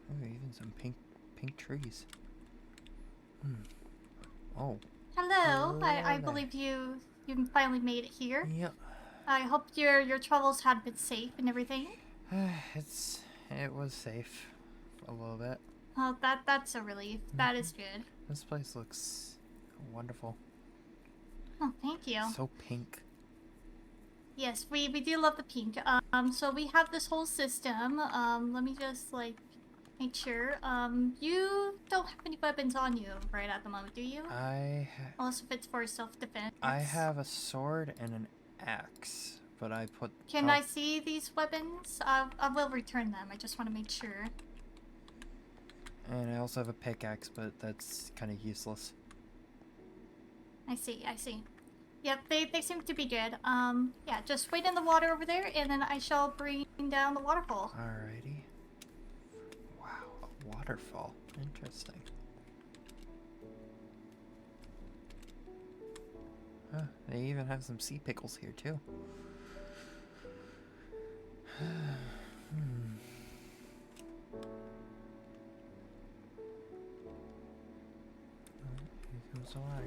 Oh, even some pink trees. Hmm. Oh. Hello. I Hello there. believe you finally made it here. Yep. I hope your travels had been safe and everything. It was safe a little bit. Oh, that's a relief. That is good. This place looks wonderful. Oh, thank you. So pink. Yes, we do love the pink. So we have this whole system. Let me just like make sure. You don't have any weapons on you right at the moment, do you? Unless if it's for I self-defense. have a sword and an axe, but I put Can I see these weapons? I will return them. I just want to make sure. and I also have a pickaxe, but that's kind of useless. I see. Yep, they seem to be good. Yeah, just wait in the water over there, and then I shall bring down the waterfall. Alrighty. Wow, a waterfall. Interesting. Huh, they even have some sea pickles here too. Hmm. Here comes the water.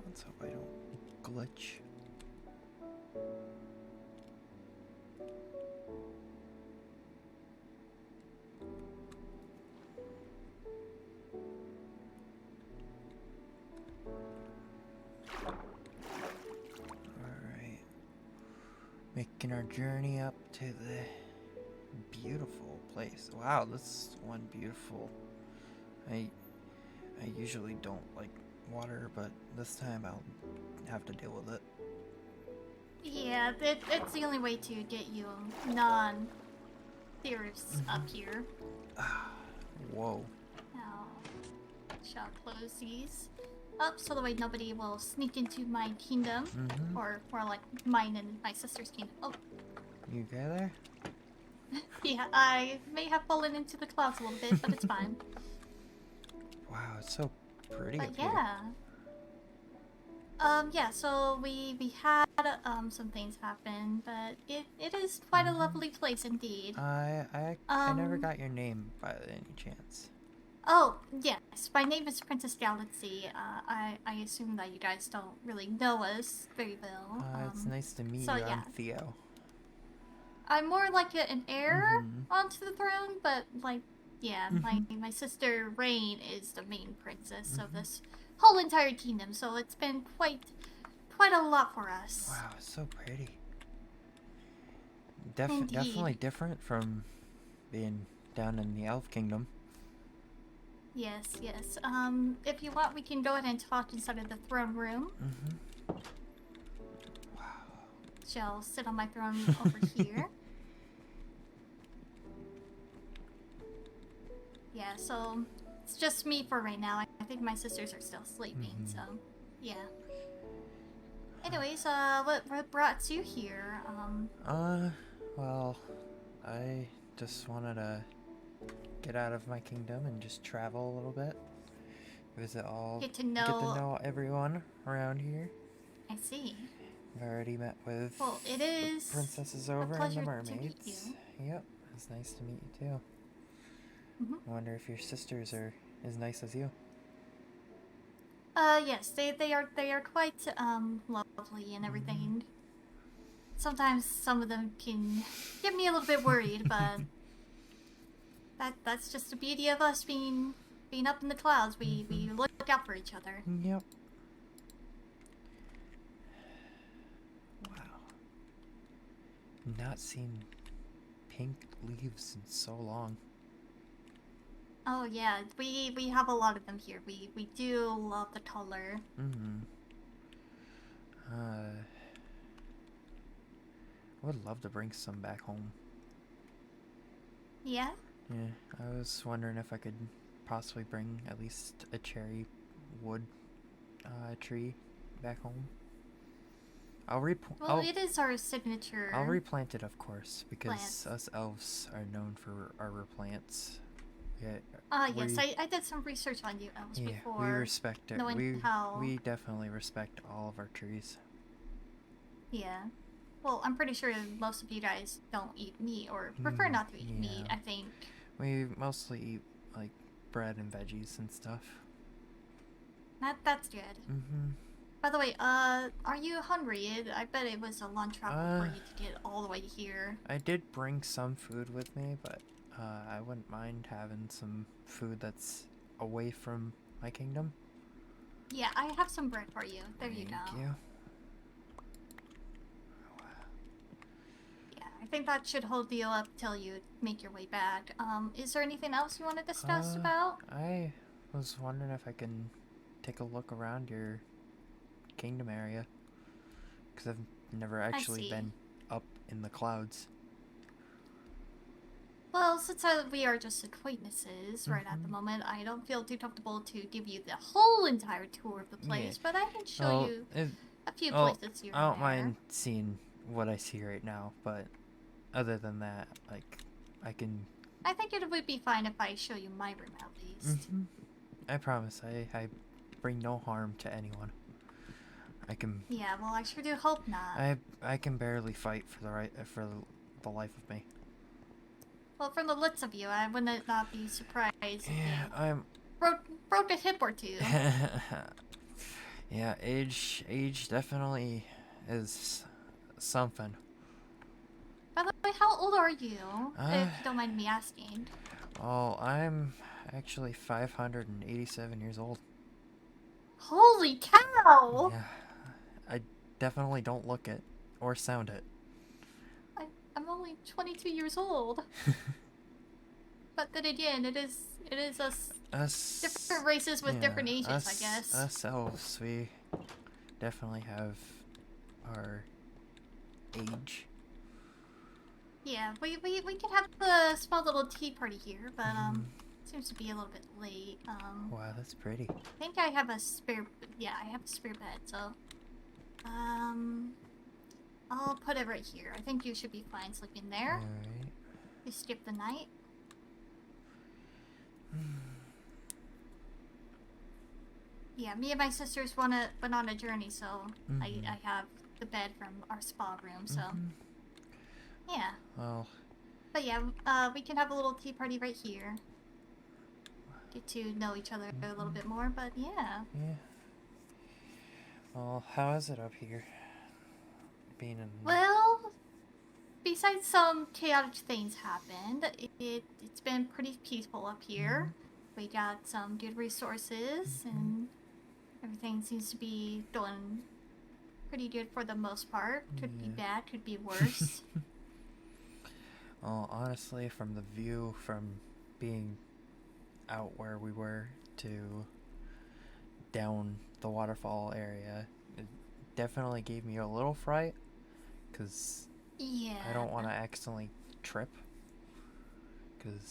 Let's hope I don't glitch. Alright. Making our journey up to the beautiful place. Wow, this is one beautiful. I usually don't like water, but this time I'll have to deal with it. Yeah, it's the only way to get you non-theorists up here. Whoa. Now, shall close these up so that way nobody will sneak into my kingdom, or more like mine and my sister's kingdom. Oh, You okay there? yeah, I may have fallen into the clouds a little bit, but it's fine. Wow, it's so pretty But up here. yeah. Yeah, so we had some things happen, but it is quite a lovely place indeed. I never got your name by any chance. Oh, yes, my name is Princess Galaxy. I assume that you guys don't really know us very well. It's nice to meet So you. yeah. I'm Theo. I'm more like an heir onto the throne, but like, yeah, my sister Rain is the main princess of this whole entire kingdom, so it's been quite a lot for us. Wow, it's so pretty. Indeed. Definitely different from being down in the Elf Kingdom. Yes. If you want, we can go ahead and talk inside of the throne room. Wow. Shall sit on my throne over here. Yeah, so it's just me for right now. I think my sisters are still sleeping, so yeah. Anyways, what brought you here? Well, I just wanted to get out of my kingdom and just travel a little bit. Get to get to know. know everyone around here. I see. I've already met with Well, it is the princesses a over and pleasure the to meet you. mermaids. Yep, it's nice to meet you too. I wonder if your sisters are as nice as you. Yes, they are quite lovely and everything. Sometimes some of them can get me a little bit worried, but that's just the beauty of us being up in the clouds. We look out for each other. Yep. Wow. Not seen pink leaves in so long. Oh yeah, we have a lot of them here. We do love the color. I would love to bring some back home. Yeah? Yeah, I was wondering if I could possibly bring at least a cherry wood tree back home. Well, it is our signature. I'll replant it, of course, because plants. us elves are known for our replants. Yes, I did some research on you elves before. We respect it. Knowing how... We definitely respect all of our trees. Yeah. Well, I'm pretty sure most of you guys don't eat meat or prefer not to eat meat, Yeah. I think. We mostly eat, like, bread and veggies and stuff. That's good. Mm-hmm. By the way, are you hungry? I bet it was a long travel for you to get all the way here. I did bring some food with me, but I wouldn't mind having some food that's away from my kingdom. Yeah, I have some bread for you. There you go. Thank you. Yeah, I think that should hold you up till you make your way back. Is there anything else you want to discuss about? I was wondering if I can take a look around your kingdom area, because I've never actually been up in the clouds. Well, since we are just acquaintances right at the moment, I don't feel too comfortable to give you the whole entire tour of the place, but I can show you a few places here and there. I don't mind seeing what I see right now, but other than that, like, I can... I think it would be fine if I show you my room at least. I promise, I bring no harm to anyone. I can... Yeah, well, I sure do hope not. I can barely fight for the life of me. Well, from the looks of you, I would not be surprised if you broke a hip or two. Yeah, age definitely is something. By the way, how old are you? If you don't mind me asking. Well, I'm actually 587 years old. Holy cow! Yeah, I definitely don't look it or sound it. I'm only 22 years old. But then again, it is us different races with different ages, I guess. Us elves, we definitely have our age. Yeah, we can have a small little tea party here, but seems to be a little bit late. Wow, that's pretty. I think I have a spare. Yeah, I have a spare bed, so I'll put it right here. I think you should be fine sleeping there. Alright. You skip the night. Yeah, me and my sisters went on a journey, so I have the bed from our spa room, so yeah. Well, but yeah, we can have a little tea party right here. Get to know each other a little bit more, but yeah. Yeah. Well, how is it up here? Being in... Well, besides some chaotic things happened, it's been pretty peaceful up here. We got some good resources, and everything seems to be going pretty good for the most part. Could be bad, could be worse. Well, honestly, from the view from being out where we were to down the waterfall area, it definitely gave me a little fright, because I don't want to accidentally trip.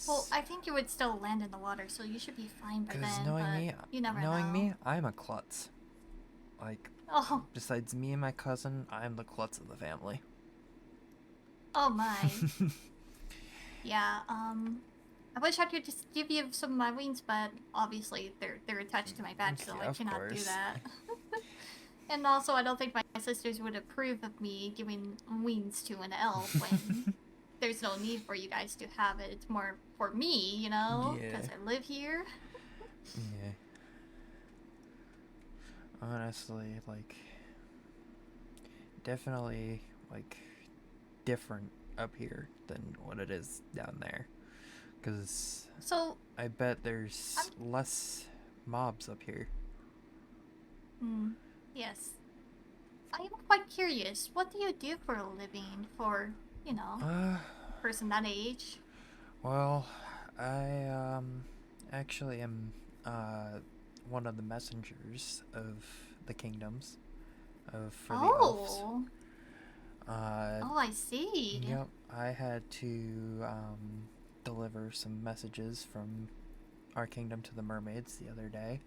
Well, I think you would still land in the water, so you should be fine by then. Because knowing me, I'm a klutz. Like, besides me and my cousin, I'm the klutz of the family. Oh my. Yeah, I wish I could just give you some of my wings, but obviously they're attached to my back, so I cannot do that. And also, I don't think my sisters would approve of me giving wings to an elf when there's no need for you guys to have it. It's more for me, you know, because I live here. Yeah. Honestly, like, definitely, like, different up here than what it is down there. Because I bet there's less mobs up here. Yes. I am quite curious. What do you do for a living for, you know, a person that age? Well, I actually am one of the messengers of the kingdoms for the elves. Oh, I see. Yep, I had to deliver some messages from our kingdom to the mermaids the other day.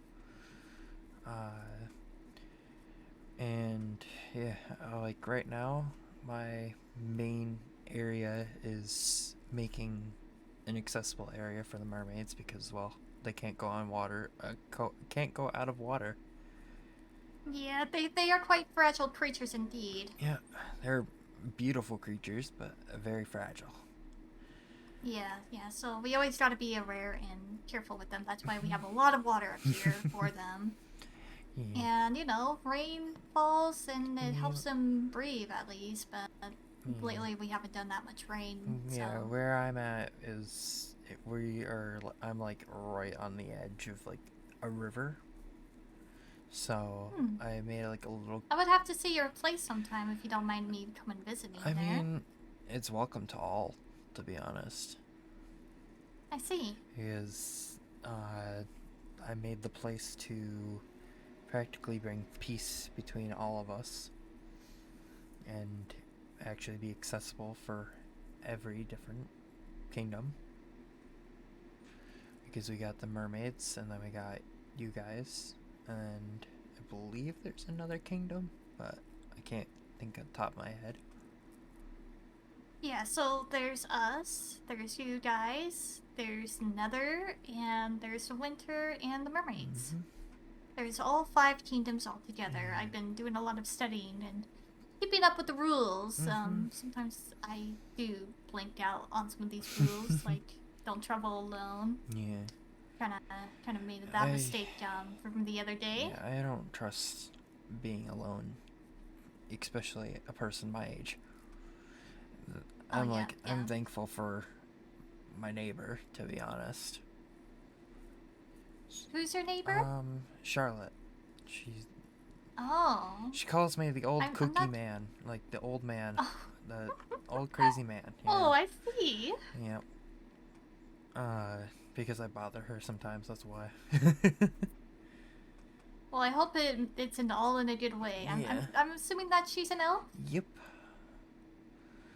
And yeah, like right now, my main area is making an accessible area for the mermaids because, well, they can't go on water, can't go out of water. Yeah, they are quite fragile creatures indeed. Yeah, they're beautiful creatures, but very fragile. Yeah, yeah. So we always gotta be aware and careful with them. That's why we have a lot of water up here for them. Yeah. And rain falls and it Yeah. helps them breathe at least. But Yeah. lately we haven't done that much rain. Yeah, So where I'm at is I'm like right on the edge of like a river. So I made like a little. I would have to see your place sometime if you don't mind me coming visiting I there. mean, it's welcome to all, to be honest. I see. Because I made the place to practically bring peace between all of us and actually be accessible for every different kingdom. Because we got the mermaids, and then we got you guys, and I believe there's another kingdom, but I can't think on top of my head. Yeah, so there's us, there's you guys, there's Nether, and there's Winter and the mermaids. There's all 5 kingdoms all together. I've been doing a lot of studying and keeping up with the rules. Sometimes I do blank out on some of these rules, like don't travel alone. Yeah. Kind of made that mistake from the other day. Yeah, I don't trust being alone, especially a person my age. I'm thankful for my neighbor, to be honest. Who's your neighbor? Charlotte. Oh. She calls me the old cookie man, like the old man, the old crazy man. Yeah. Oh, I see. Yep. Because I bother her sometimes. That's why. Well, I hope it's all in a good way. I'm assuming that she's an elf. Yep.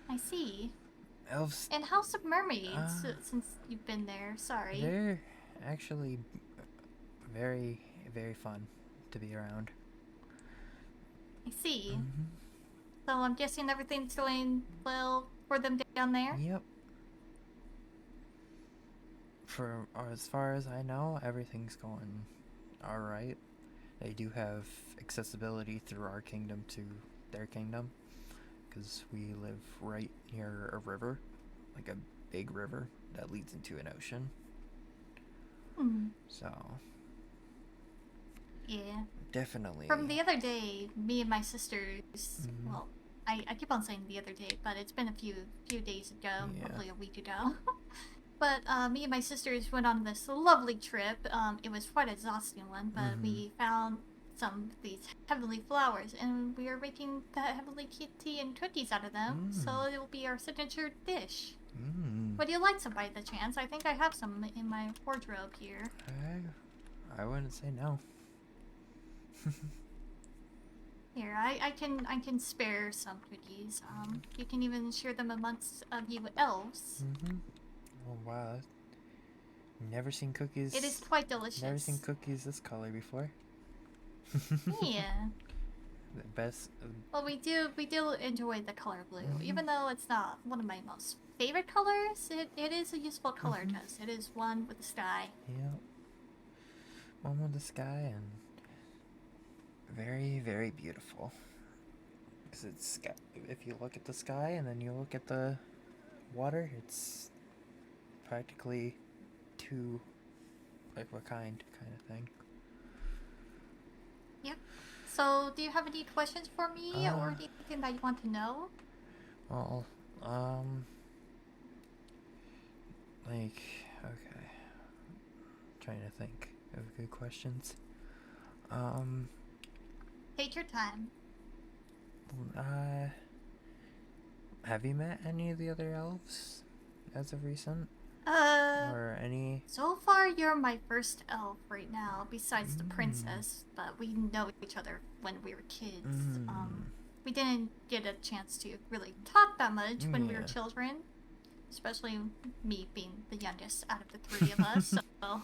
I see. Elves. And House of Mermaids, since you've been there. Sorry. They're actually very, very fun to be around. I see. So I'm guessing everything's going well for them down there? Yep. For as far as I know, everything's going alright. They do have accessibility through our kingdom to their kingdom, because we live right near a river, like a big river that leads into an ocean. So yeah, definitely. From the other day, me and my sisters, well, I keep on saying the other day, but it's been a few days ago, probably a week ago. But me and my sisters went on this lovely trip. It was quite an exhausting one, but we found some of these heavenly flowers, and we are making the heavenly tea and cookies out of them, so it will be our signature dish. Would you like some by the chance? I think I have some in my wardrobe here. I wouldn't say no. Here, I can spare some cookies. You can even share them amongst you elves. Oh wow. Never seen cookies. It is quite delicious. Never seen cookies this color before. Yeah. The best. Well, we do enjoy the color blue, even though it's not one of my most favorite colors. It is a useful color to us. It is one with the sky. Yeah. One with the sky, and very, very beautiful. Because it's if you look at the sky and then you look at the water, it's practically two like a kind of thing. Yep. So, do you have any questions for me or anything that you want to know? Well, like, okay. Trying to think of good questions. Take your time. Have you met any of the other elves as of recent? Or any? So far, you're my first elf right now, besides the princess, but we know each other when we were kids. We didn't get a chance to really talk that much when we were children, especially me being the youngest out of the 3 of us, so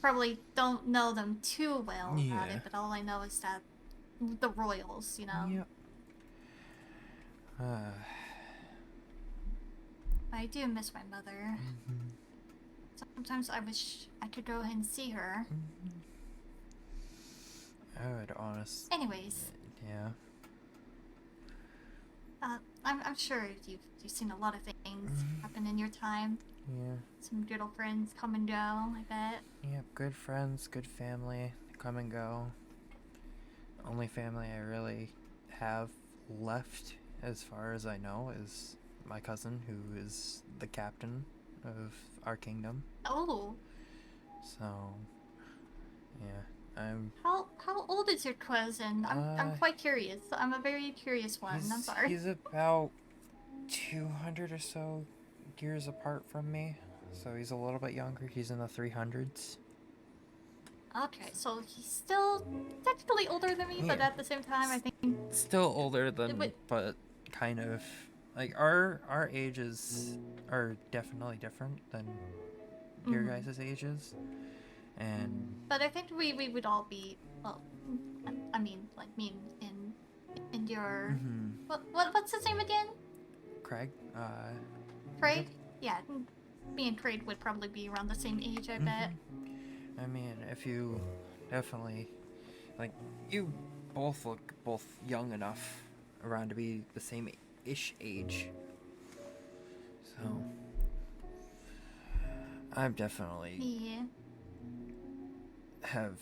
probably don't know them too well about it, but all I know is that the royals, you know. Yep. I do miss my mother. Sometimes I wish I could go and see her. I would honestly. Anyways. Yeah. I'm sure you've seen a lot of things Mm-hmm. happen in your time. Yeah. Some good old friends come and go, I bet. Yep, good friends, good family, come and go. Only family I really have left, as far as I know, is my cousin, who is the captain of our kingdom. Oh, So, yeah, I'm. how old is your cousin? I'm Uh, quite curious. I'm a very curious one. I'm sorry. he's about 200 or so years apart from me. So he's a little bit younger. He's in the 300s. Okay, so he's still technically older than me, but Yeah. at the same time, I think. Still older But than, but kind of like our ages are definitely different than your mm, guys' ages, and but I think we would all be well. I mean, like me in your what's his name again? Craig. Yep. Craig? Yeah, me and Craig would probably be around the same age, I bet. I mean, if you definitely like, you both look both young enough around to be the same ish age. So I'm definitely Yeah. have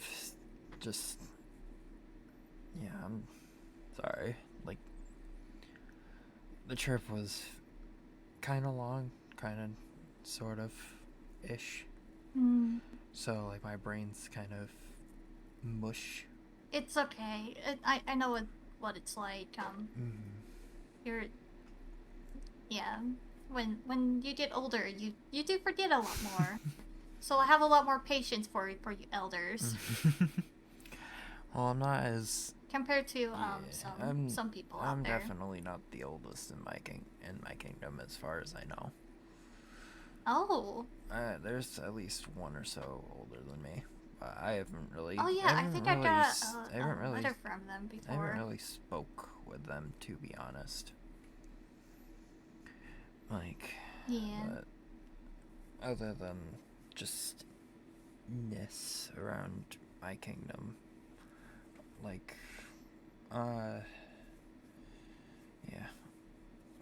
just, yeah, I'm sorry. Like, the trip was kind of long, kind of, sort of, ish. Mm, So, like, my brain's kind of mush. it's okay. I know what it's like. You're yeah. When you get older, you do forget a lot more. So I have a lot more patience for you elders Well, I'm not as, compared to yeah, some people I'm out there. definitely not the oldest in my kingdom, as far as I know. Oh. There's at least one or so older than me. I haven't really. Oh I yeah, I haven't think I really. got I haven't a really. letter from them I haven't before. really spoke with them, to be honest. Like, Yeah. but other than just ness around my kingdom, like, uh, yeah,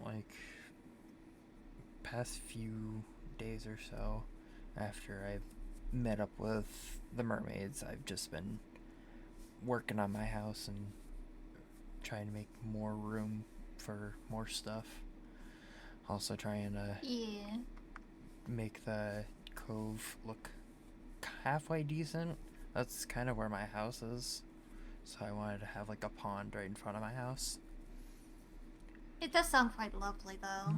like, past few days or so after I've met up with the mermaids, I've just been working on my house and trying to make more room for more stuff. Also trying to Yeah. make the cove look halfway decent. That's kind of where my house is. So I wanted to have like a pond right in front of my house. It does sound quite lovely though.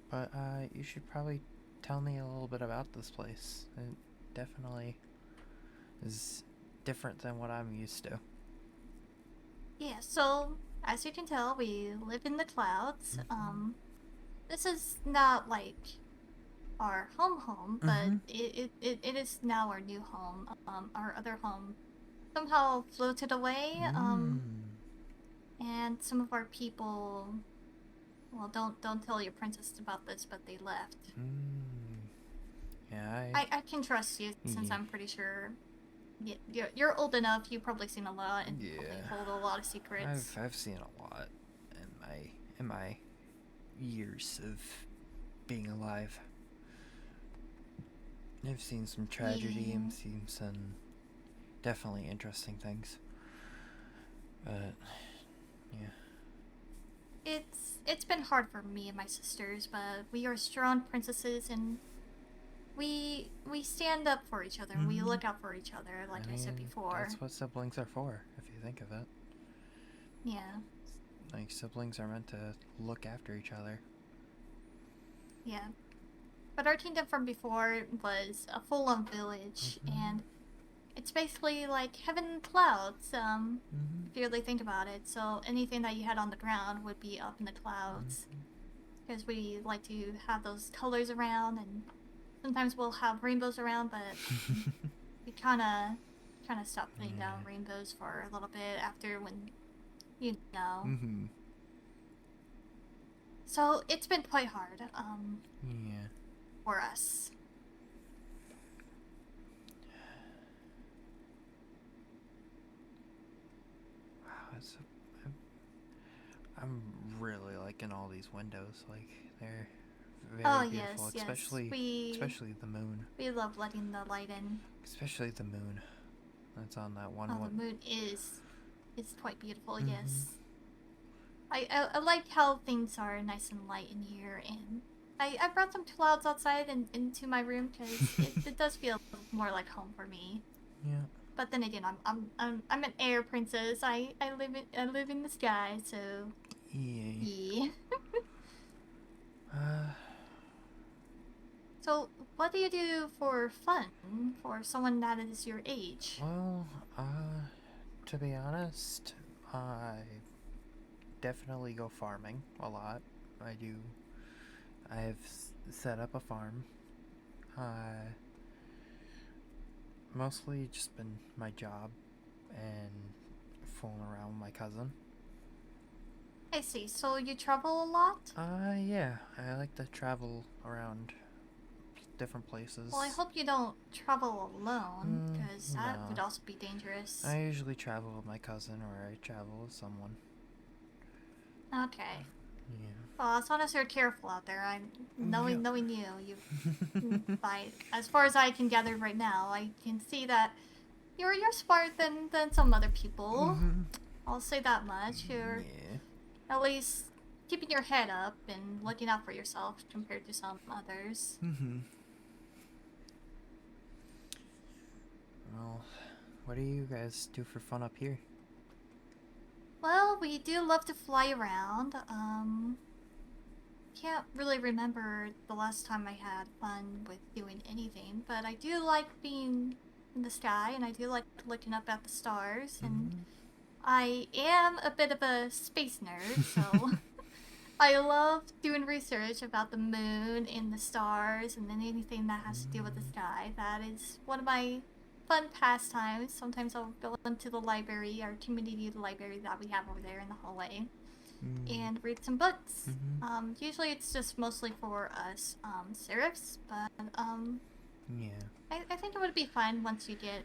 But you should probably tell me a little bit about this place. It definitely is different than what I'm used to. Yeah, so as you can tell, we live in the clouds. This is not like our home, but it is now our new home. Our other home somehow floated away. And some of our people, well, don't tell your princess about this, but they left. Yeah, I can trust you since I'm pretty sure you're old enough. You've probably seen a lot and probably hold a lot of secrets. I've seen a lot in my years of being alive. I've seen some tragedy and seen some definitely interesting things. But yeah. It's been hard for me and my sisters, but we are strong princesses and we stand up for each other and we look out for each other, like I said before. That's what siblings are for, if you think of it. Yeah. Like, siblings are meant to look after each other. Yeah. But our kingdom from before was a full-on village, and it's basically like heaven and clouds, if you really think about it. So anything that you had on the ground would be up in the clouds. Because we like to have those colors around, and sometimes we'll have rainbows around, but we kind of stopped putting down rainbows for a little bit after when, you know. So it's been quite hard, for us. I'm really liking all these windows. Like, they're Oh very beautiful, yes, yes. especially the moon. We love letting the light in. Especially the moon. That's on that one. Oh, the moon is quite beautiful. Mm-hmm. Yes. I like how things are nice and light in here, and I brought some clouds outside and into my room because it does feel more like home for me. Yeah. But then again, I'm an air princess. I live in the sky, so Yeah. yeah. Uh, So what do you do for fun for someone that is your age? well, to be honest, I definitely go farming a lot. I do. I've set up a farm. Mostly just been my job and fooling around with my cousin. I see. So you travel a lot? Yeah, I like to travel around different places. Well, I hope you don't travel alone, because that No. would also be dangerous. I usually travel with my cousin or I travel with someone. Okay. Yeah. Well, as long as you're careful out there, I'm knowing you, by as far as I can gather right now, I can see that you're smarter than some other people. I'll say that much. You're at least keeping your head up and looking out for yourself compared to some others. Well, what do you guys do for fun up here? Well, we do love to fly around. Can't really remember the last time I had fun with doing anything, but I do like being in the sky and I do like looking up at the stars, and I am a bit of a space nerd, so I love doing research about the moon and the stars and then anything that has to do with the sky. That is one of my fun pastimes. Sometimes I'll go into the library, our community library that we have over there in the hallway, and read some books. Usually it's just mostly for us Seraphs, but Yeah. I think it would be fun once you get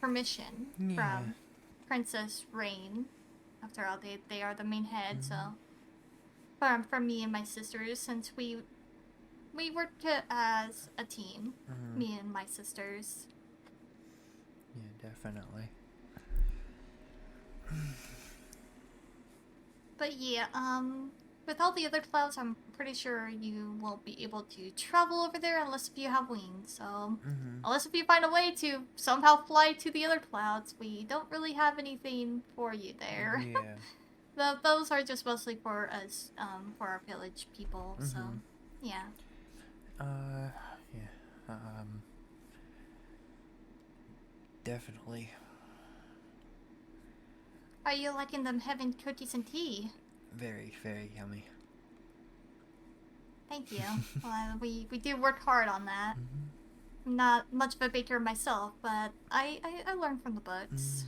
permission from Princess Rain. After all, they are the main head, so from me and my sisters, since we work as a team, me and my sisters. Yeah, definitely. But yeah, with all the other clouds, I'm pretty sure you won't be able to travel over there unless if you have wings. So, unless if you find a way to somehow fly to the other clouds, we don't really have anything for you there. Yeah. Those are just mostly for us, for our village people. So, yeah. Yeah. Definitely. Are you liking them having cookies and tea? Very, very yummy. Thank you. Well, we do work hard on that. I'm not much of a baker myself, but I learn from the books.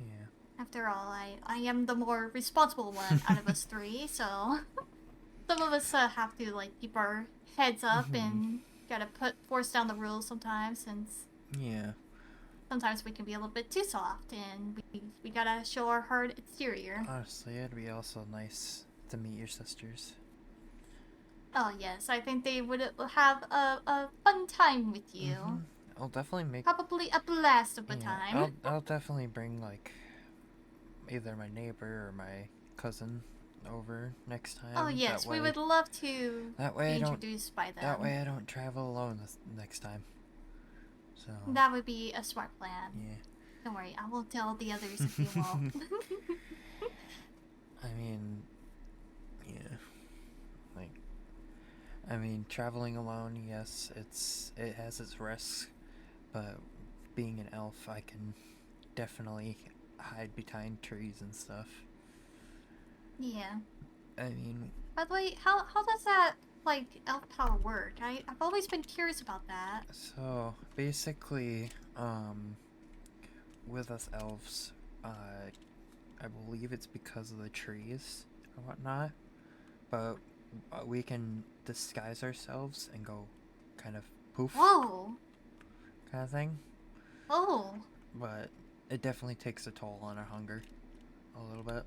Yeah. After all, I am the more responsible one out of us three, so some of us have to like keep our heads up and gotta force down the rules sometimes, since sometimes we can be a little bit too soft, and we gotta show our hard exterior. Honestly, it'd be also nice to meet your sisters. Oh yes, I think they would have a fun time with you. I'll definitely make Probably a blast of a time. I'll definitely bring like either my neighbor or my cousin over next time. Oh yes, we would love to be introduced by them. That way I don't travel alone next time. So that would be a smart plan. Yeah. Don't worry, I will tell the others if you won't. I mean, traveling alone, yes, it has its risks, but being an elf, I can definitely hide behind trees and stuff. Yeah. I mean, by the way, how does that like elf power work? I've always been curious about that. So basically, with us elves, I believe it's because of the trees or whatnot, but we can disguise ourselves and go kind of poof. Whoa. Kind of thing. Oh. But it definitely takes a toll on our hunger, a little bit.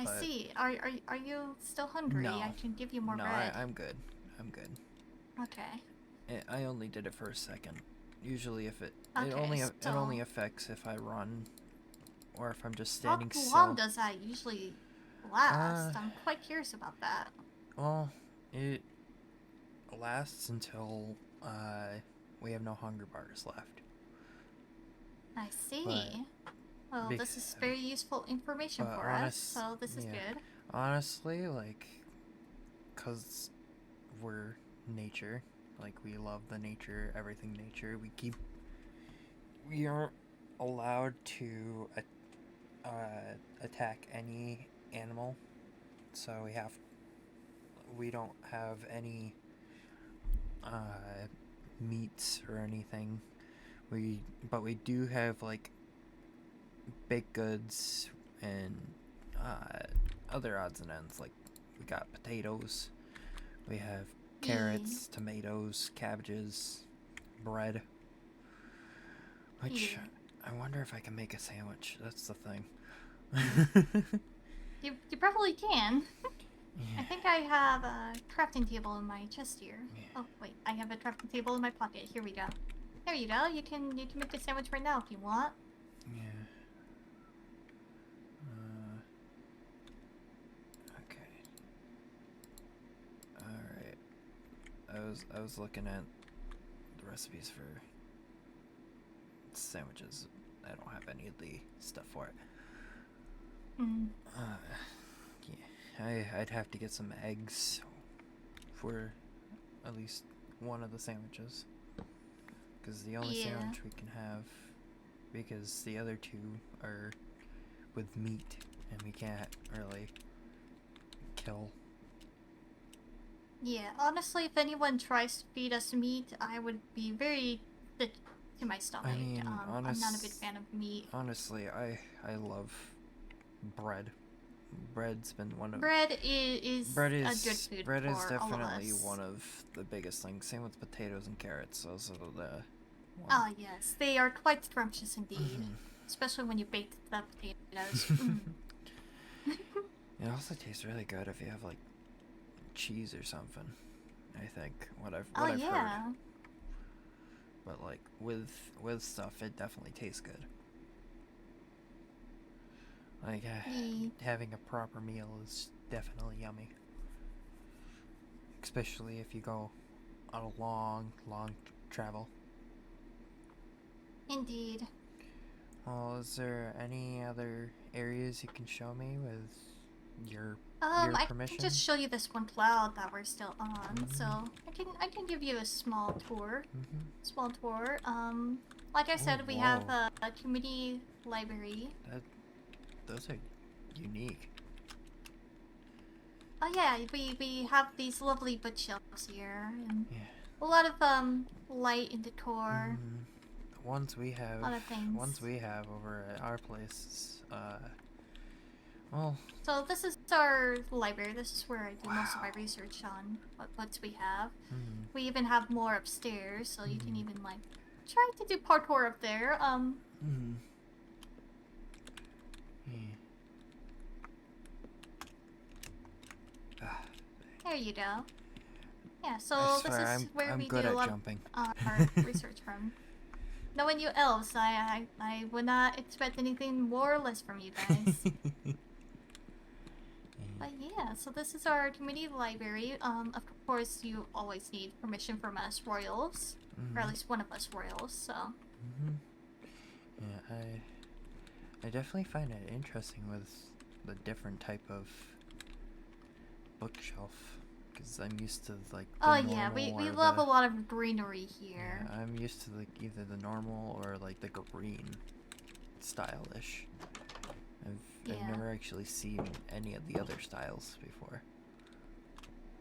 I but see. Are you still hungry? no, I can give you more no, bread. I'm good. I'm good. Okay. I only did it for a second. Usually, if it Okay, it so only affects if I run or if I'm just how standing long still. does that usually Uh, last? I'm quite curious about that. well, it lasts until we have no hunger bars left. I But see. Well, bec- this is very useful information but for us, so this is yeah, good. honestly, like, cause we're nature, like we love the nature, everything nature. We aren't allowed to attack any animal, so we don't have any meats or anything. But we do have like baked goods and other odds and ends. Like we got potatoes, we have Yeah. carrots, tomatoes, cabbages, bread. Which Yeah. I wonder if I can make a sandwich. That's the thing. You probably can. I Yeah. think I have a crafting table in my chest here. Yeah. Oh wait, I have a crafting table in my pocket. Here we go. There you go. You can make a sandwich right now if you want. Yeah. Okay. All right. I was looking at the recipes for sandwiches. I don't have any of the stuff for it. Hmm. Yeah, I'd have to get some eggs for at least one of the sandwiches. Because the only Yeah. sandwich we can have, because the other two are with meat, and we can't really kill. Yeah. Honestly, if anyone tries to feed us meat, I would be very sick to my stomach. I mean, I'm not a big fan of meat. honestly, I love bread. Bread's been one of Bread is a good food bread is for all of definitely us. one of the biggest things. Same with potatoes and carrots. Those are the one. Ah, yes, they are quite scrumptious indeed, especially when you bake the potatoes. It also tastes really good if you have like cheese or something. I think what I've heard. But like with stuff, it definitely tastes good. Like having a proper meal is definitely yummy. Especially if you go on a long travel. Indeed. Well, is there any other areas you can show me with your I permission? can just show you this one cloud that we're still on. So I can give you a small tour. Small tour. Like I said, we have a community library. Those are unique. Oh yeah, we have these lovely bookshelves here, and Yeah. a lot of light and decor. The ones we have, A lot of things. ones we have over at our place, well. So this is our library. This is where I do most of my research on what books we have. We even have more upstairs, so you can even like try to do parkour up there. There you go. Yeah, so this is where we do a lot of our research from. Knowing you elves, I would not expect anything more or less from you guys. But yeah, so this is our community library. Of course, you always need permission from us royals, or at least one of us royals. So. Yeah, I definitely find it interesting with the different type of bookshelf, because I'm used to like the normal yeah, we or love a lot of greenery here. Yeah, I'm used to like either the normal or like the green stylish. I've never actually seen any of the other styles before.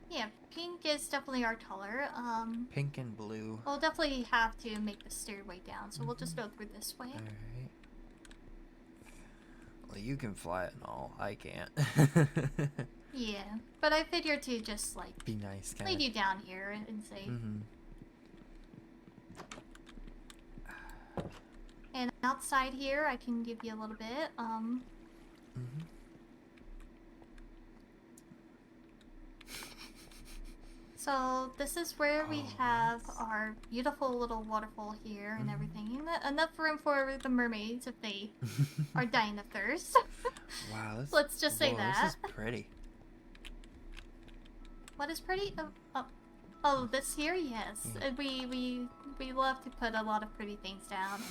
Yeah, pink is definitely our color. Pink and blue. We'll definitely have to make the stairway down, so we'll just go through this way. Alright. Well, you can fly it and all. I can't. Yeah, but I figured to just like be nice, kinda. leave you down here and say. And outside here, I can give you a little bit. So this is where we Oh, have nice. our beautiful little waterfall here and everything. Enough room for the mermaids if they are dying of thirst. Wow, Let's just say this that. is pretty. What is pretty? Oh, this here, yes. Yeah. We love to put a lot of pretty things down.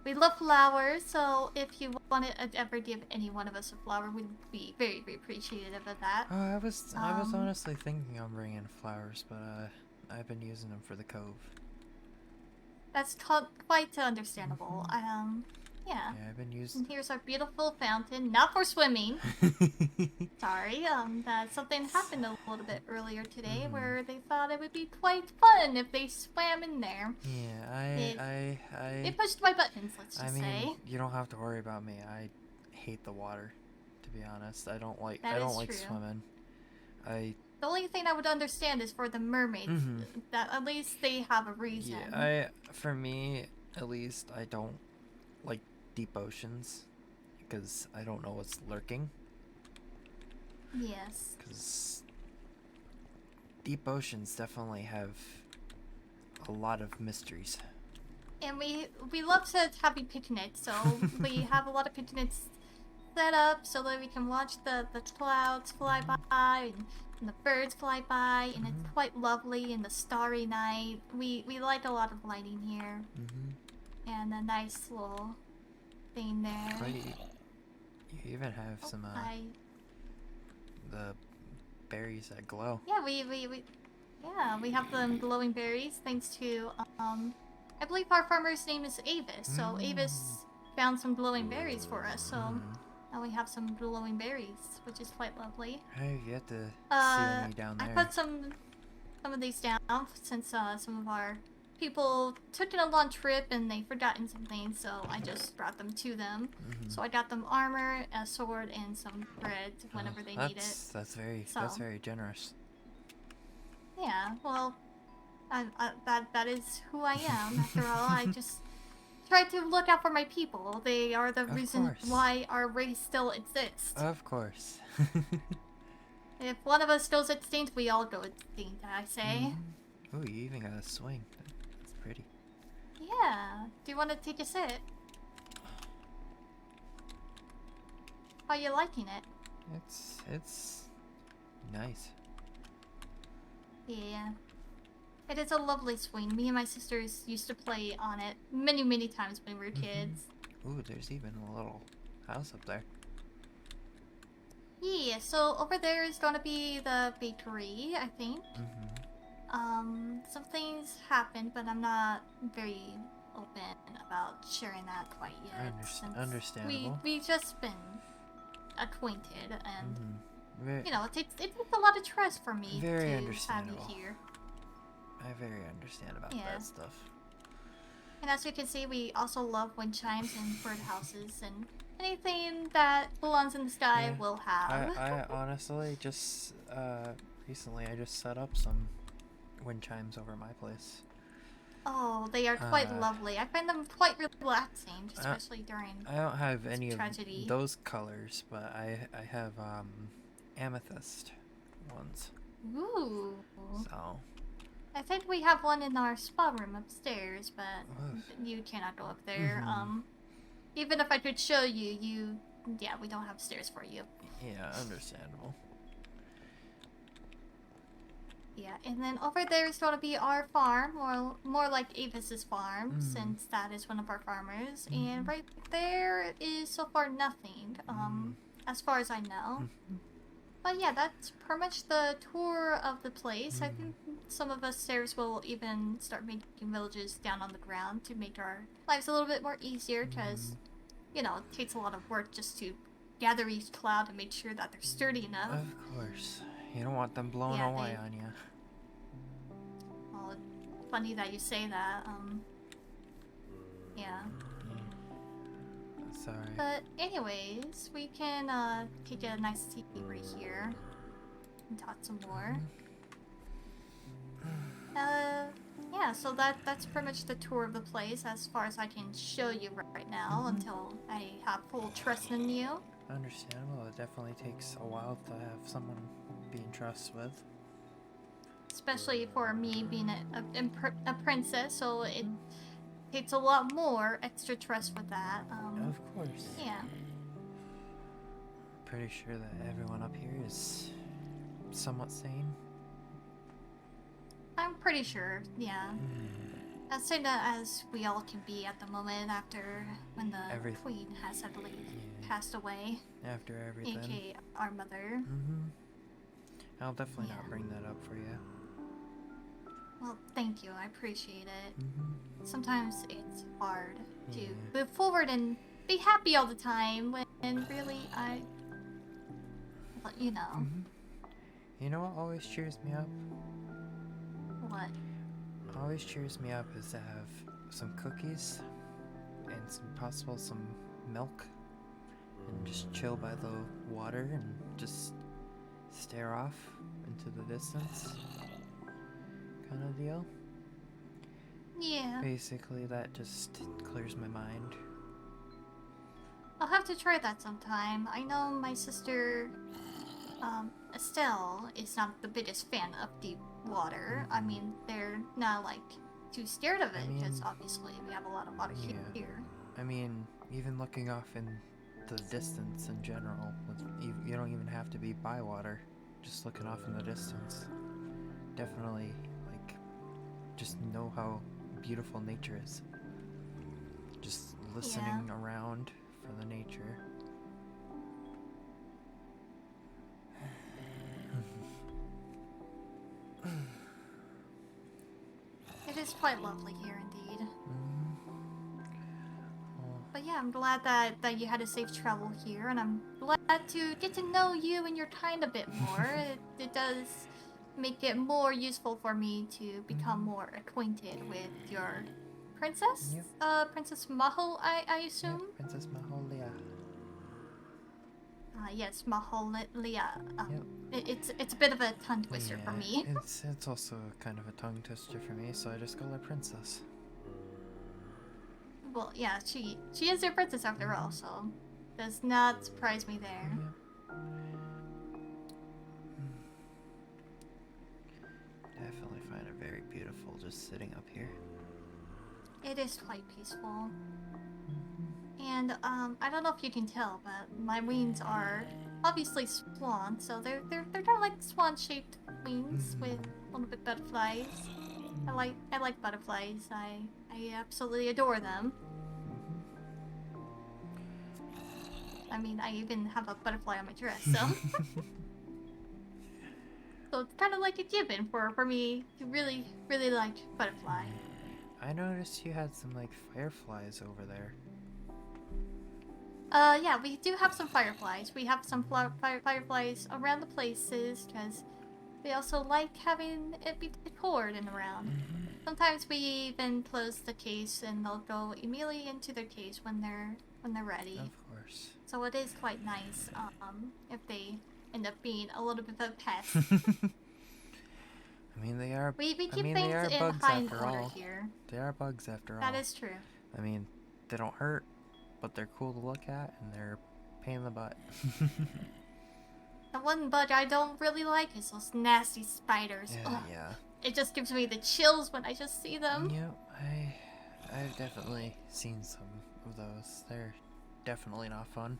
We love flowers, so if you want to ever give any one of us a flower, we'd be very, very appreciative of that. Oh, I was honestly thinking on bringing flowers, but I've been using them for the cove. That's quite understandable. Yeah. Yeah, I've been using. And here's our beautiful fountain, not for swimming. Sorry, that something happened a little bit earlier today where they thought it would be quite fun if they swam in there. Yeah, It pushed my buttons, let's just I mean, say. you don't have to worry about me. I hate the water, to be honest. I don't like True. swimming. The only thing I would understand is for the mermaids. That at least they have a reason. Yeah, for me, at least, I don't like deep oceans because I don't know what's lurking. Yes. Because deep oceans definitely have a lot of mysteries. And we love to have picnics, so we have a lot of picnics set up so that we can watch the clouds fly by and the birds fly by, and it's quite lovely in the starry night. We like a lot of lighting here, and a nice little thing there. But you even have some the berries that glow. Yeah, we have them glowing berries thanks to I believe our farmer's name is Avis. So Avis found some glowing berries for us. So now we have some glowing berries, which is quite lovely. Hey, you have to see any down there. I put some of these down since some of our people took a long trip and they forgotten something, so I just brought them to them. So I got them armor, a sword, and some bread whenever they need it. That's very generous. Yeah, well, that is who I am. After all, I just try to look out for my people. They are the reason why our race still exists. Of course. If one of us goes extinct, we all go extinct, I say. Oh, you even got a swing. That's pretty. Yeah. Do you want to take a sit? How are you liking it? It's nice. Yeah. It is a lovely swing. Me and my sisters used to play on it many, many times when we were kids. Ooh, there's even a little house up there. Yeah, so over there is gonna be the bakery, I think. Some things happened, but I'm not very open about sharing that quite yet. Understandable. We've just been acquainted, and you know, it takes a lot of trust for me to have you here. I very understand about that stuff. And as you can see, we also love wind chimes and birdhouses and anything that belongs in the sky will have. I honestly just recently I just set up some wind chimes over my place. Oh, they are quite lovely. I find them quite relaxing, especially during I don't have any tragedy. of those colors, but I have amethyst ones. Ooh. So I think we have one in our spa room upstairs, but you cannot go up there. Even if I could show you, we don't have stairs for you. Yeah, understandable. Yeah, and then over there is going to be our farm, or more like Avis's farm, since that is one of our farmers. And right there is so far nothing, as far as I know. But yeah, that's pretty much the tour of the place. I think some of us stairs will even start making villages down on the ground to make our lives a little bit more easier, because, you know, it takes a lot of work just to gather each cloud and make sure that they're sturdy enough. Of course. You don't want them blowing away on you. Well, funny that you say that. Yeah. Sorry. But anyways, we can take a nice seat right here and talk some more. Yeah, so that's pretty much the tour of the place as far as I can show you right now until I have full trust in you. Understandable. It definitely takes a while to have someone be in trust with. especially for me being a princess, so it takes a lot more extra trust with that. Of course. Yeah. Pretty sure that everyone up here is somewhat sane. I'm pretty sure, yeah. As sane as we all can be at the moment after when the queen has, I believe, passed away. After everything. AKA our mother. I'll definitely not bring that up for you. Well, thank you. I appreciate it. Sometimes it's hard to move forward and be happy all the time when really but you know. You know what always cheers me up? What? Always cheers me up is to have some cookies and some milk and just chill by the water and just stare off into the distance kind of deal. Yeah. Basically that just clears my mind. I'll have to try that sometime. I know my sister Estelle is not the biggest fan of deep water. I mean, they're not like too scared of it because obviously we have a lot of water here. I mean, even looking off in the distance in general, you don't even have to be by water. Just looking off in the distance, definitely like just know how beautiful nature is. Just listening around for the nature. It is quite lovely here indeed. But yeah, I'm glad that you had a safe travel here, and I'm glad to get to know you and your kind a bit more. It does make it more useful for me to become more acquainted with your princess? Princess Maho, I assume? Yep, Princess Maholia. Yes, Maholia. It's a bit of a tongue twister for me. It's also kind of a tongue twister for me, so I just call her Princess. Well, yeah, she is your princess after all, so does not surprise me there. Definitely find it very beautiful just sitting up here. It is quite peaceful. And I don't know if you can tell, but my wings are obviously swan, so they're kind of like swan-shaped wings with a little bit butterflies. I like butterflies. I absolutely adore them. I mean, I even have a butterfly on my dress, so so it's kind of like a given for me to really like butterfly. I noticed you had some like fireflies over there. Yeah, we do have some fireflies. We have some fireflies around the places because we also like having it be decored and around. Sometimes we even close the case and they'll go immediately into their case when they're ready. Of course. So it is quite nice if they end up being a little bit of a pest. I mean, they are. We keep things in bugs high after order all. here. They are bugs after all. That is true. I mean, they don't hurt, but they're cool to look at and they're a pain in the butt. The one bug I don't really like is those nasty spiders. Yeah. It just gives me the chills when I just see them. Yep, I've definitely seen some of those. They're definitely not fun.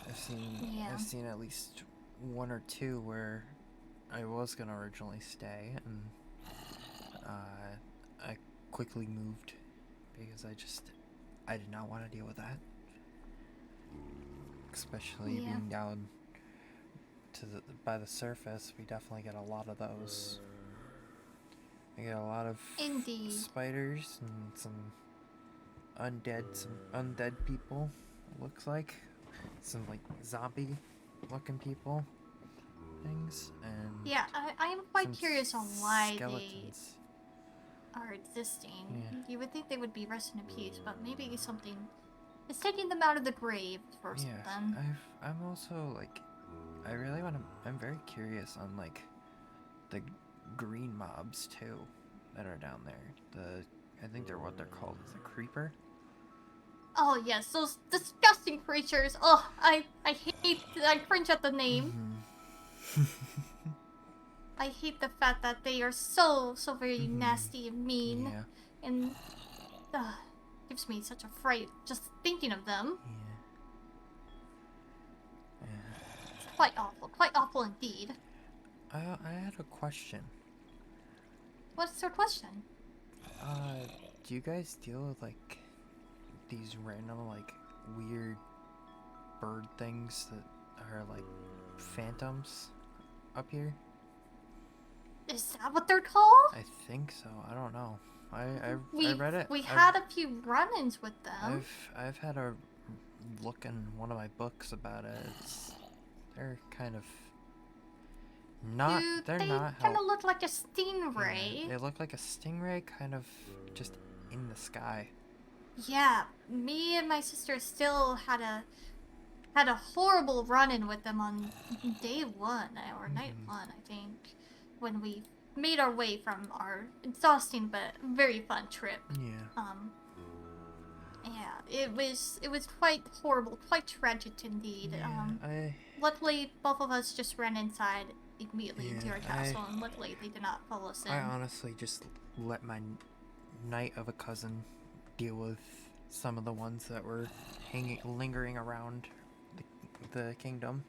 I've seen at least one or two where I was gonna originally stay and I quickly moved because I did not want to deal with that. Especially being down to by the surface, we definitely get a lot of those. We get a lot of spiders and some undead people, it looks like. Some like zombie looking people things and yeah, I am quite curious on why skeletons. They are existing. You would think they would be resting in peace, but maybe something is taking them out of the grave or something. I'm also like I'm very curious on like the green mobs too that are down there. I think they're what they're called, is a creeper. Oh yes, those disgusting creatures. Oh, I cringe at the name. I hate the fact that they are so very nasty and mean, Yeah. and gives me such a fright just thinking of them. Yeah. It's quite awful indeed. I had a question. What's your question? Do you guys deal with like these random like weird bird things that are like phantoms up here? Is that what they're called? I think so. I don't know. I read it. We had a few run-ins with them. I've had a look in one of my books about it. They're kind of not. They're not. They kind of look like a stingray. Yeah, they look like a stingray, kind of just in the sky. Yeah, me and my sister still had a horrible run-in with them on day 1 or night 1, I think, when we made our way from our exhausting but very fun trip. Yeah. Yeah, it was quite horrible, quite tragic indeed. Yeah, luckily both of us just ran inside immediately into our castle, and luckily they did not follow us in. I honestly just let my knight of a cousin deal with some of the ones that were lingering around the kingdom,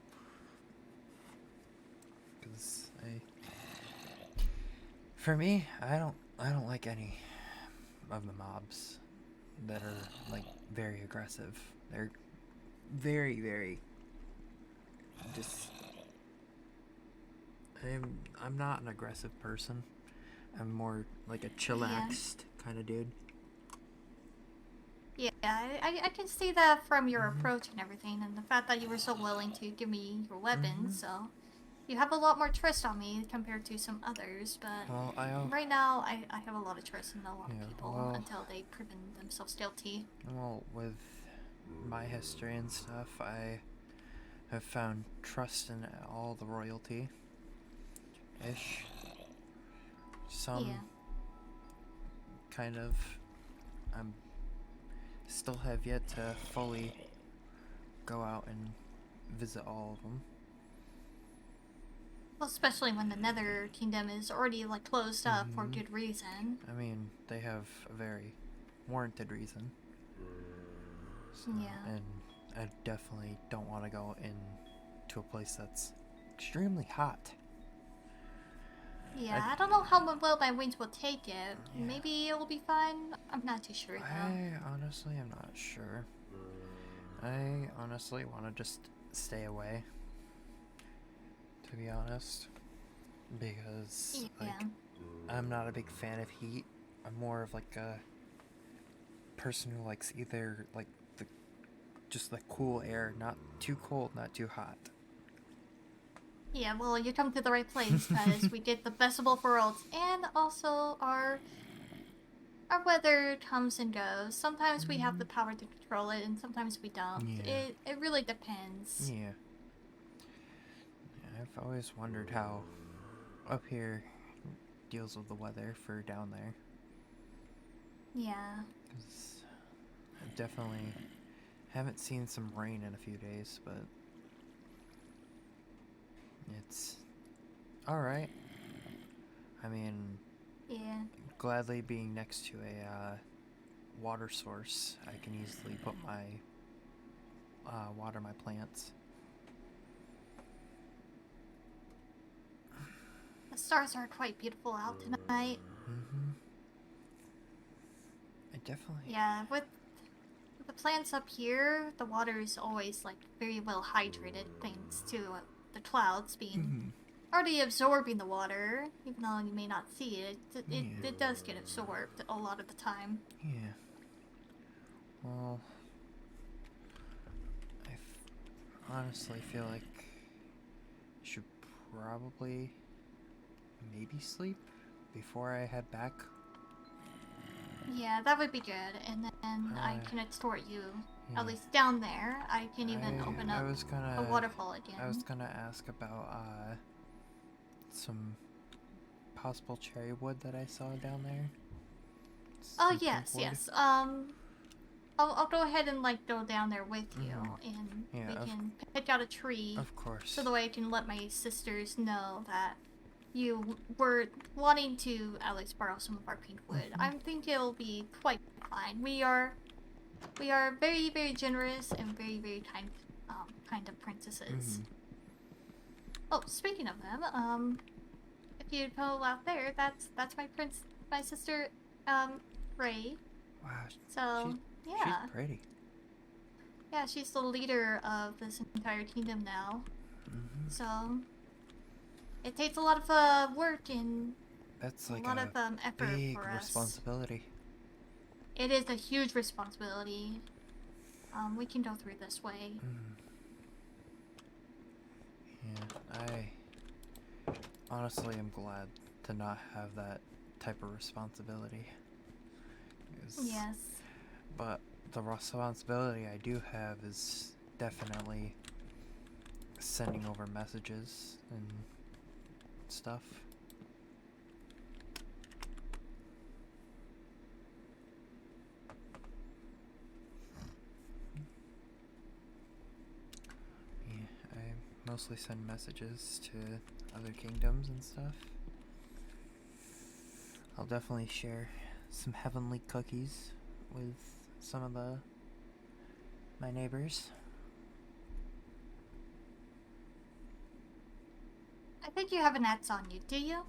because for me, I don't like any of the mobs that are like very aggressive. They're very just. I'm not an aggressive person. I'm more like a chillaxed kind of dude. Yeah, I can see that from your approach and everything, and the fact that you were so willing to give me your weapons, so you have a lot more trust on me compared to some others, but right now I have a lot of trust in a lot of people until they've proven themselves guilty. Well, with my history and stuff, I have found trust in all the royalty. Ish. Some kind of. I'm still have yet to fully go out and visit all of them. Well, especially when the Nether Kingdom is already like closed up for good reason. I mean, they have a very warranted reason. So, yeah. And I definitely don't want to go into a place that's extremely hot. Yeah, I don't know how well my wings will take it. Yeah. Maybe it will be fine. I'm not too sure, though. I honestly am not sure. I honestly want to just stay away, to be honest. Because, I'm not a big fan of heat. I'm more of like a person who likes either like just the cool air, not too cold, not too hot. Yeah, well, you come to the right place, because we get the best of both worlds, and also our weather comes and goes. Sometimes we have the power to control it, and sometimes we don't. Yeah. It really depends. Yeah. I've always wondered how up here deals with the weather for down there. Yeah. 'Cause I definitely haven't seen some rain in a few days, but it's alright. I mean, gladly being next to a water source, I can easily put my water my plants. The stars are quite beautiful out tonight. I definitely. Yeah, with the plants up here, the water is always like very well hydrated thanks to the clouds being already absorbing the water. Even though you may not see it, it does get absorbed a lot of the time. Yeah. Well, I honestly feel like I should probably maybe sleep before I head back. Yeah, that would be good, and then I can extort you. At least down there, I can even open up a waterfall again. I was gonna ask about some possible cherry wood that I saw down there. Oh yes, yes. I'll go ahead and like go down there with you, and Yeah, we can pick out a tree. Of course. So the way I can let my sisters know that you were wanting to at least borrow some of our pink wood. I think it'll be quite fine. We are very, very generous and very, very kind of princesses. Oh, speaking of them, if you go out there, that's my sister, Ray. Wow. So yeah, she's pretty. Yeah, she's the leader of this entire kingdom now. So it takes a lot of work and that's like a lot of effort big for us. Responsibility. It is a huge responsibility. We can go through this way. Yeah, I honestly am glad to not have that type of responsibility. Yes. But the responsibility I do have is definitely sending over messages and stuff. Yeah, I mostly send messages to other kingdoms and stuff. I'll definitely share some heavenly cookies with some of my neighbors. I think you have gnats on you, do you?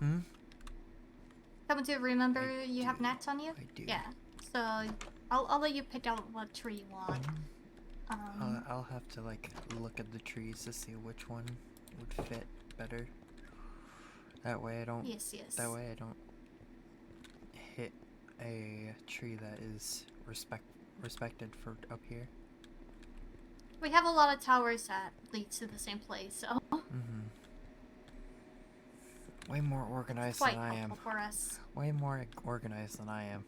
Come to remember you have gnats on you? I do. Yeah. So I'll let you pick out what tree you want. I'll have to like look at the trees to see which one would fit better. That way I don't. Yes. That way I don't hit a tree that is respected for up here. We have a lot of towers that lead to the same place, so. Way more organized than I am. For us. Way more organized than I am.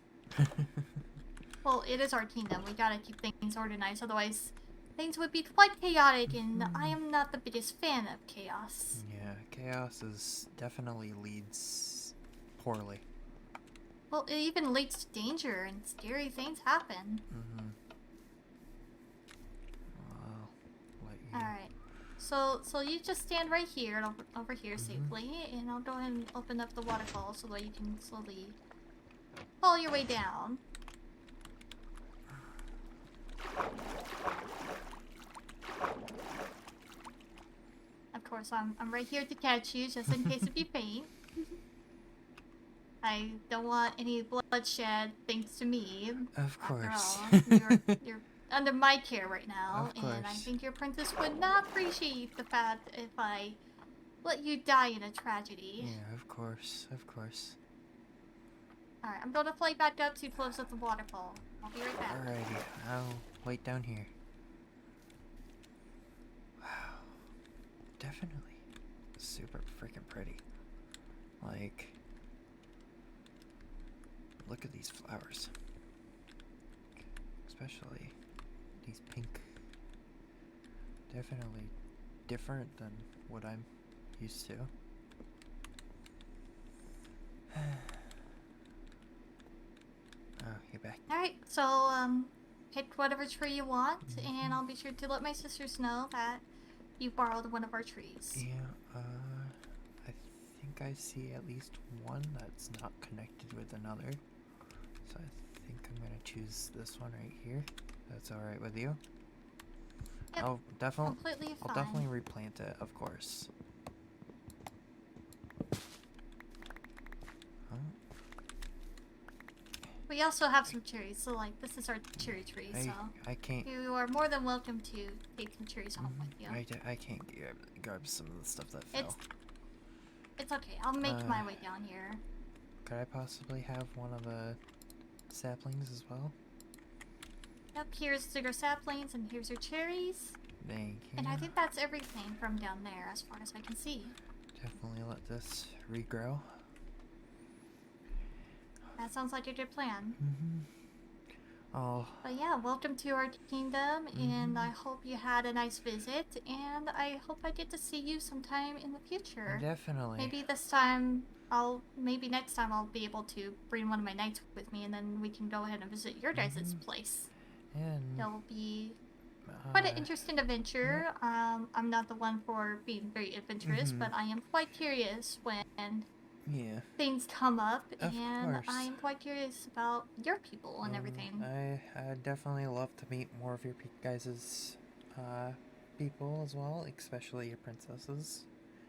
Well, it is our kingdom. We gotta keep things organized, otherwise things would be quite chaotic, and I am not the biggest fan of chaos. Yeah, chaos definitely leads poorly. Well, it even leads to danger, and scary things happen. I'll let you. Alright. So you just stand right here, over here safely, and I'll go ahead and open up the waterfall so that you can slowly fall your way down. Of course, I'm right here to catch you, just in case if you faint. I don't want any bloodshed, thanks to me. Of course. After all, you're under my care right now, of course. And I think your princess would not appreciate the fact if I let you die in a tragedy. Yeah, of course. Alright, I'm going to fly back up to close up the waterfall. I'll be right back. Alrighty, I'll wait down here. Wow. Definitely super freaking pretty. Like, look at these flowers. Especially these pink. Definitely different than what I'm used to. Oh, you're back. Alright, so, pick whatever tree you want, and I'll be sure to let my sisters know that you borrowed one of our trees. Yeah, I think I see at least one that's not connected with another. So I think I'm gonna choose this one right here. That's alright with you? Yep, I'll completely fine. I'll definitely replant it, of course. Oh. We also have some cherries, so like this is our cherry tree, so I can't. You are more than welcome to take some cherries home with you. I can't grab some of the stuff that fell. It's okay. I'll make my way down here. Could I possibly have one of the saplings as well? Yep, here's your saplings and here's your cherries. Thank you. And I think that's everything from down there as far as I can see. Definitely let this regrow. That sounds like a good plan. Oh. But yeah, welcome to our kingdom, and I hope you had a nice visit, and I hope I get to see you sometime in the future. Definitely. Maybe next time I'll be able to bring one of my knights with me, and then we can go ahead and visit your guys' place. And It'll be quite an interesting adventure. Yeah. I'm not the one for being very adventurous, but I am quite curious when Yeah. things come up, Of and I course. am quite curious about your people and everything. I definitely love to meet more of your guys' people as well, especially your princesses.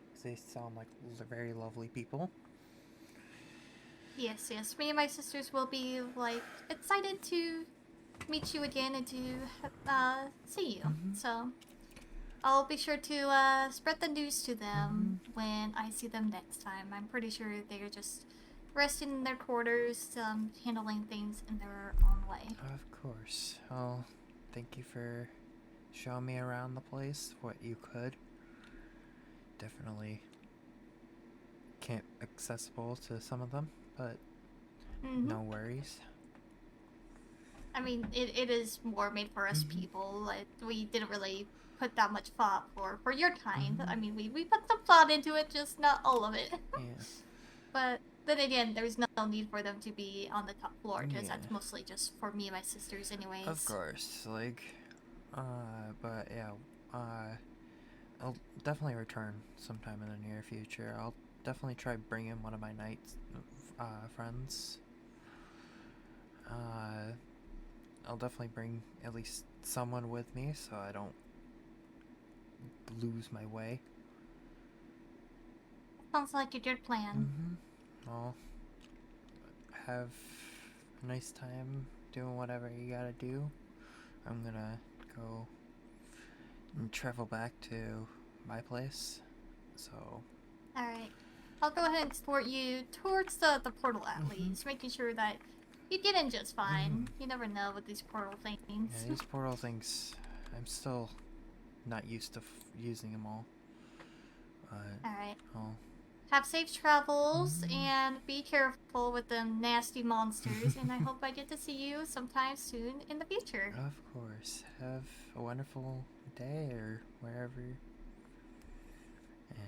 Because they sound like very lovely people. Yes, yes. Me and my sisters will be like excited to meet you again and to see you. So I'll be sure to spread the news to them when I see them next time. I'm pretty sure they're just resting in their quarters, handling things in their own way. Of course. Well, thank you for showing me around the place, what you could. Definitely can't accessible to some of them, but no worries. I mean, it is more made for us people. Like, we didn't really put that much thought for your kind. I mean, we put some thought into it, just not all of it. Yeah. But then again, there's no need for them to be on the top floor, because that's mostly just for me and my sisters anyways. Of course, like, but yeah, I'll definitely return sometime in the near future. I'll definitely try bringing one of my knight friends. I'll definitely bring at least someone with me so I don't lose my way. Sounds like a good plan. I'll have a nice time doing whatever you gotta do. I'm gonna go and travel back to my place. So. Alright. I'll go ahead and escort you towards the portal at least, making sure that you get in just fine. You never know with these portal things. Yeah, these portal things, I'm still not used to using them all. Alright. Oh. Have safe travels and be careful with them nasty monsters, and I hope I get to see you sometime soon in the future. Of course. Have a wonderful day or wherever